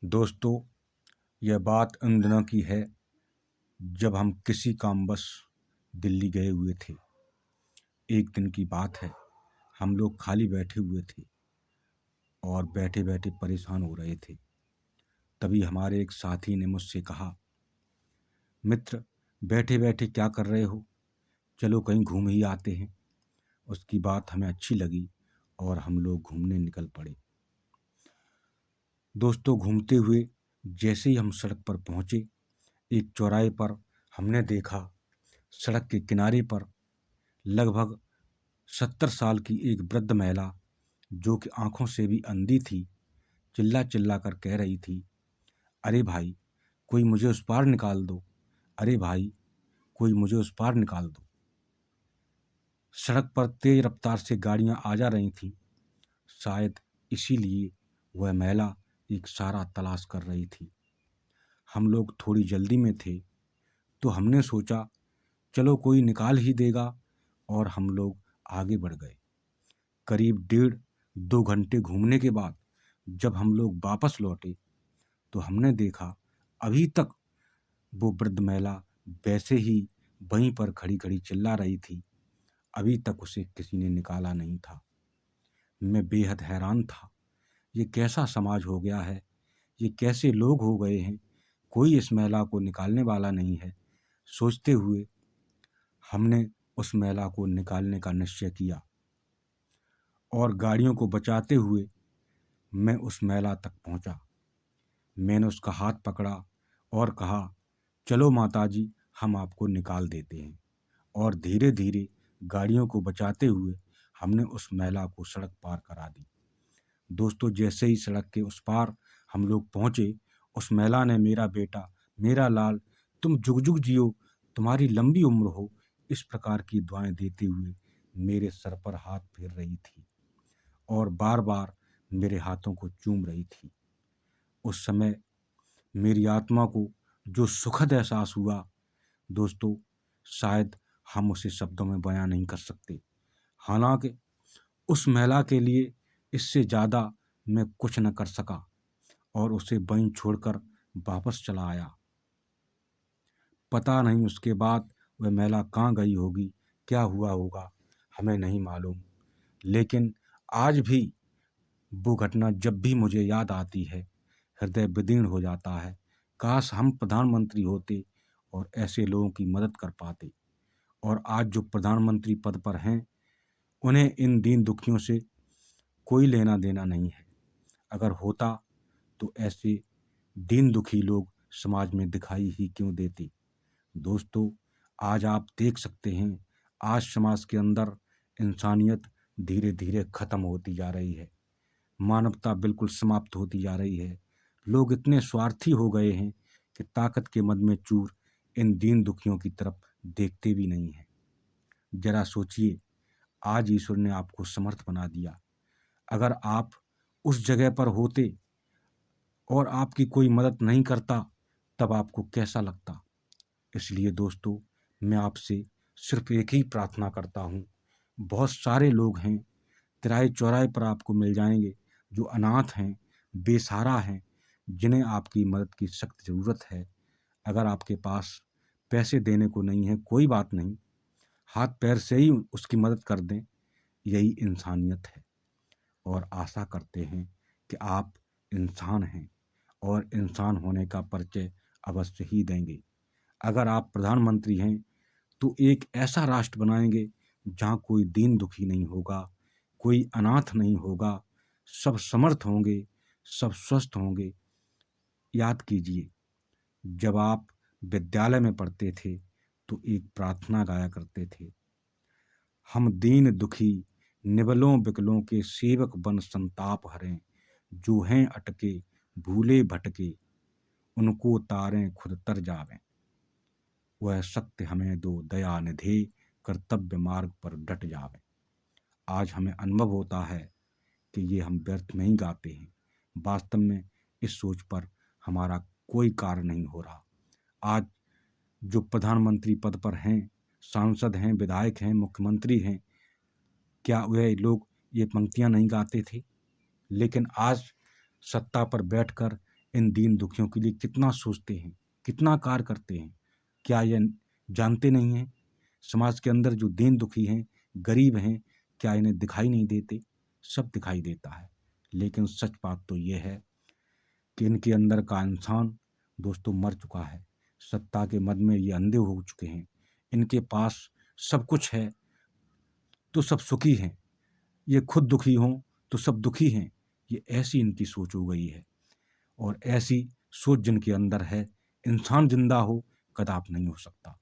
दोस्तों, यह बात उन दिनों की है जब हम किसी कामवश दिल्ली गए हुए थे। एक दिन की बात है, हम लोग खाली बैठे हुए थे और बैठे बैठे परेशान हो रहे थे। तभी हमारे एक साथी ने मुझसे कहा, मित्र बैठे बैठे क्या कर रहे हो, चलो कहीं घूम ही आते हैं। उसकी बात हमें अच्छी लगी और हम लोग घूमने निकल पड़े। दोस्तों, घूमते हुए जैसे ही हम सड़क पर पहुंचे, एक चौराहे पर हमने देखा सड़क के किनारे पर लगभग 70 साल की एक वृद्ध महिला, जो कि आंखों से भी अंधी थी, चिल्ला चिल्ला कर कह रही थी, अरे भाई कोई मुझे उस पार निकाल दो, अरे भाई कोई मुझे उस पार निकाल दो। सड़क पर तेज रफ्तार से गाड़ियां आ जा रही थीं। शायद इसीलिए वह महिला एक सहारा तलाश कर रही थी। हम लोग थोड़ी जल्दी में थे तो हमने सोचा चलो कोई निकाल ही देगा, और हम लोग आगे बढ़ गए। करीब 1.5-2 घंटे घूमने के बाद जब हम लोग वापस लौटे तो हमने देखा अभी तक वो वृद्ध महिला वैसे ही वहीं पर खड़ी खड़ी चिल्ला रही थी। अभी तक उसे किसी ने निकाला नहीं था। मैं बेहद हैरान था। ये कैसा समाज हो गया है, ये कैसे लोग हो गए हैं, कोई इस महिला को निकालने वाला नहीं है। सोचते हुए हमने उस महिला को निकालने का निश्चय किया और गाड़ियों को बचाते हुए मैं उस महिला तक पहुंचा। मैंने उसका हाथ पकड़ा और कहा, चलो माताजी, हम आपको निकाल देते हैं। और धीरे धीरे गाड़ियों को बचाते हुए हमने उस महिला को सड़क पार करा दी। दोस्तों, जैसे ही सड़क के उस पार हम लोग पहुंचे, उस महिला ने मेरा बेटा, मेरा लाल, तुम जुग जुग जियो, तुम्हारी लंबी उम्र हो, इस प्रकार की दुआएं देते हुए मेरे सर पर हाथ फेर रही थी और बार बार मेरे हाथों को चूम रही थी। उस समय मेरी आत्मा को जो सुखद एहसास हुआ, दोस्तों, शायद हम उसे शब्दों में बयां नहीं कर सकते। हालांकि उस महिला के लिए इससे ज़्यादा मैं कुछ न कर सका और उसे वहीं छोड़कर वापस चला आया। पता नहीं उसके बाद वह महिला कहाँ गई होगी, क्या हुआ होगा, हमें नहीं मालूम। लेकिन आज भी वो घटना जब भी मुझे याद आती है, हृदय विदीर्ण हो जाता है। काश हम प्रधानमंत्री होते और ऐसे लोगों की मदद कर पाते। और आज जो प्रधानमंत्री पद पर हैं, उन्हें इन दीन दुखियों से कोई लेना देना नहीं है। अगर होता तो ऐसे दीन दुखी लोग समाज में दिखाई ही क्यों देते। दोस्तों, आज आप देख सकते हैं, आज समाज के अंदर इंसानियत धीरे धीरे खत्म होती जा रही है। मानवता बिल्कुल समाप्त होती जा रही है। लोग इतने स्वार्थी हो गए हैं कि ताकत के मद में चूर इन दीन दुखियों की तरफ देखते भी नहीं हैं। जरा सोचिए, आज ईश्वर ने आपको समर्थ बना दिया। अगर आप उस जगह पर होते और आपकी कोई मदद नहीं करता, तब आपको कैसा लगता। इसलिए दोस्तों, मैं आपसे सिर्फ एक ही प्रार्थना करता हूँ। बहुत सारे लोग हैं, तिराहे चौराहे पर आपको मिल जाएंगे, जो अनाथ हैं, बेसहारा हैं, जिन्हें आपकी मदद की सख्त ज़रूरत है। अगर आपके पास पैसे देने को नहीं है, कोई बात नहीं, हाथ पैर से ही उसकी मदद कर दें। यही इंसानियत है। और आशा करते हैं कि आप इंसान हैं और इंसान होने का परिचय अवश्य ही देंगे। अगर आप प्रधानमंत्री हैं तो एक ऐसा राष्ट्र बनाएंगे जहाँ कोई दीन दुखी नहीं होगा, कोई अनाथ नहीं होगा, सब समर्थ होंगे, सब स्वस्थ होंगे। याद कीजिए, जब आप विद्यालय में पढ़ते थे तो एक प्रार्थना गाया करते थे, हम दीन दुखी निबलों बिकलों के सेवक बन संताप हरें, जो हैं अटके भूले भटके, उनको तारें खुद तर जावें। वह शक्ति हमें दो दया निधे, कर्तव्य मार्ग पर डट जावें। आज हमें अनुभव होता है कि ये हम व्यर्थ नहीं गाते हैं। वास्तव में इस सोच पर हमारा कोई कार्य नहीं हो रहा। आज जो प्रधानमंत्री पद पर हैं, सांसद हैं, विधायक हैं, मुख्यमंत्री हैं, क्या वह लोग ये पंक्तियां नहीं गाते थे? लेकिन आज सत्ता पर बैठकर इन दीन दुखियों के लिए कितना सोचते हैं, कितना कार्य करते हैं। क्या ये जानते नहीं हैं? समाज के अंदर जो दीन दुखी हैं, गरीब हैं, क्या इन्हें दिखाई नहीं देते? सब दिखाई देता है। लेकिन सच बात तो ये है कि इनके अंदर का इंसान दोस्तों मर चुका है। सत्ता के मद में ये अंधे हो चुके हैं। इनके पास सब कुछ है तो सब सुखी हैं, ये खुद दुखी हों तो सब दुखी हैं। ये ऐसी इनकी सोच हो गई है। और ऐसी सोच जिनके अंदर है, इंसान जिंदा हो कदाप नहीं हो सकता।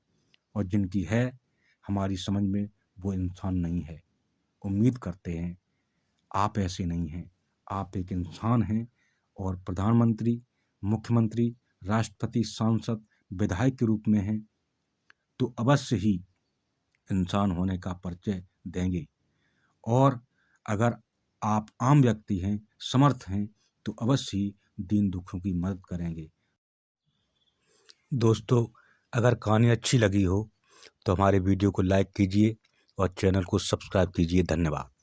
और जिनकी है, हमारी समझ में वो इंसान नहीं है। उम्मीद करते हैं आप ऐसे नहीं हैं, आप एक इंसान हैं और प्रधानमंत्री, मुख्यमंत्री, राष्ट्रपति, सांसद, विधायक के रूप में हैं तो अवश्य ही इंसान होने का परिचय देंगे। और अगर आप आम व्यक्ति हैं, समर्थ हैं, तो अवश्य ही दीन दुखियों की मदद करेंगे। दोस्तों, अगर कहानी अच्छी लगी हो तो हमारे वीडियो को लाइक कीजिए और चैनल को सब्सक्राइब कीजिए। धन्यवाद।